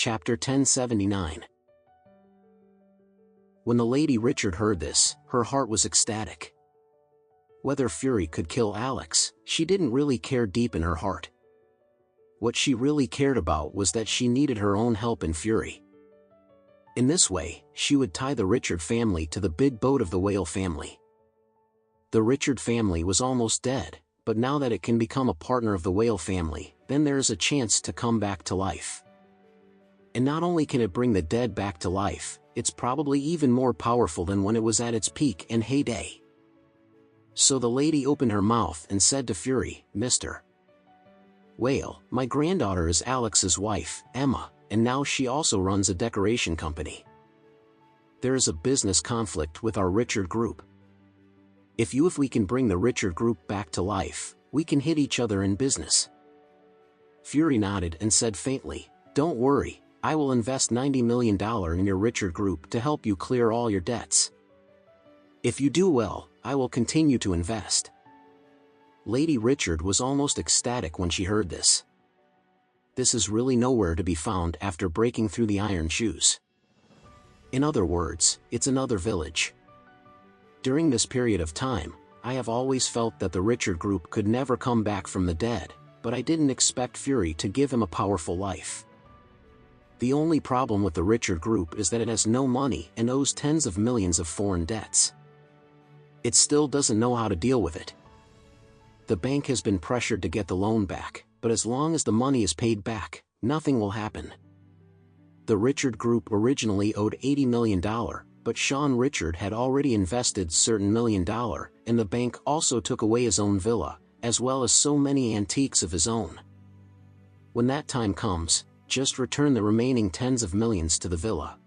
Chapter 1079. When the Lady Richard heard this, her heart was ecstatic. Whether Fury could kill Alex, she didn't really care deep in her heart. What she really cared about was that she needed her own help in Fury. In this way, she would tie the Richard family to the big boat of the Whale family. The Richard family was almost dead, but now that it can become a partner of the Whale family, then there is a chance to come back to life. And not only can it bring the dead back to life, it's probably even more powerful than when it was at its peak and heyday. So the lady opened her mouth and said to Fury, "Mr. Whale, my granddaughter is Alex's wife, Emma, and now she also runs a decoration company. There is a business conflict with our Richard group. If we can bring the Richard group back to life, we can hit each other in business." Fury nodded and said faintly, "Don't worry, I will invest $90 million in your Richard group to help you clear all your debts. If you do well, I will continue to invest." Lady Richard was almost ecstatic when she heard this. This is really nowhere to be found after breaking through the iron shoes. In other words, it's another village. During this period of time, I have always felt that the Richard group could never come back from the dead, but I didn't expect Fury to give him a powerful life. The only problem with the Richard group is that it has no money and owes tens of millions of foreign debts. It still doesn't know how to deal with it. The bank has been pressured to get the loan back, but as long as the money is paid back, nothing will happen. The Richard group originally owed $80 million, but Sean Richard had already invested certain $1 million, and the bank also took away his own villa, as well as so many antiques of his own. When that time comes, just return the remaining tens of millions to the villa.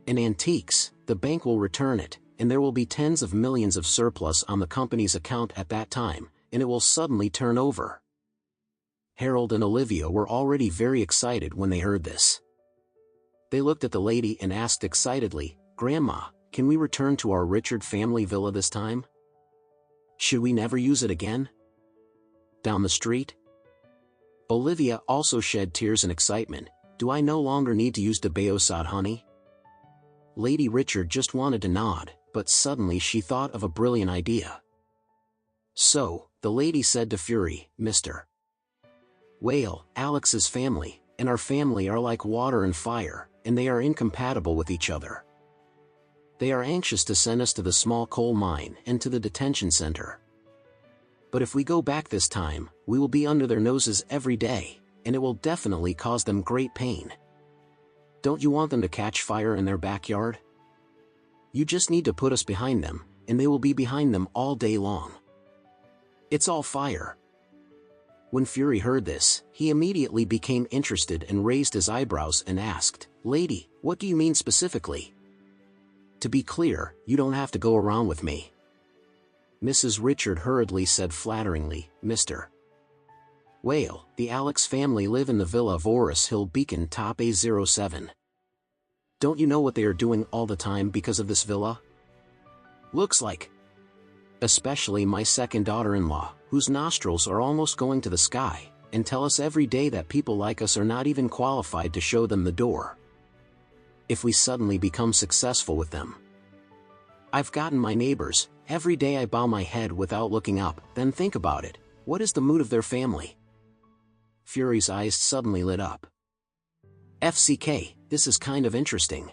In antiques, the bank will return it, and there will be tens of millions of surplus on the company's account at that time, and it will suddenly turn over. Harold and Olivia were already very excited when they heard this. They looked at the lady and asked excitedly, "Grandma, can we return to our Richard family villa this time? Should we never use it again? Down the street?" Olivia also shed tears in excitement. "Do I no longer need to use Debeosad honey?" Lady Richard just wanted to nod, but suddenly she thought of a brilliant idea. So, the lady said to Fury, "Mr. Whale, Alex's family, and our family are like water and fire, and they are incompatible with each other. They are anxious to send us to the small coal mine and to the detention center. But if we go back this time, we will be under their noses every day, and it will definitely cause them great pain. Don't you want them to catch fire in their backyard? You just need to put us behind them, and they will be behind them all day long. It's all fire." When Fury heard this, he immediately became interested and raised his eyebrows and asked, "Lady, what do you mean specifically? To be clear, you don't have to go around with me." Mrs. Richard hurriedly said flatteringly, "Mr. Whale, the Alex family live in the villa of Oris Hill Beacon Top A07. Don't you know what they are doing all the time because of this villa? Looks like. Especially my second daughter-in-law, whose nostrils are almost going to the sky, and tell us every day that people like us are not even qualified to show them the door. If we suddenly become successful with them. I've gotten my neighbors, every day I bow my head without looking up, then think about it, what is the mood of their family?" Fury's eyes suddenly lit up. "FCK, this is kind of interesting.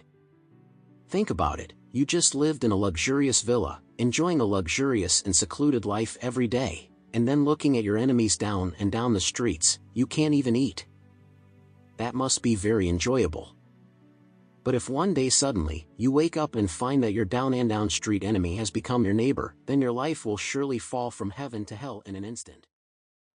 Think about it, you just lived in a luxurious villa, enjoying a luxurious and secluded life every day, and then looking at your enemies down and down the streets, you can't even eat. That must be very enjoyable. But if one day suddenly, you wake up and find that your down street enemy has become your neighbor, then your life will surely fall from heaven to hell in an instant."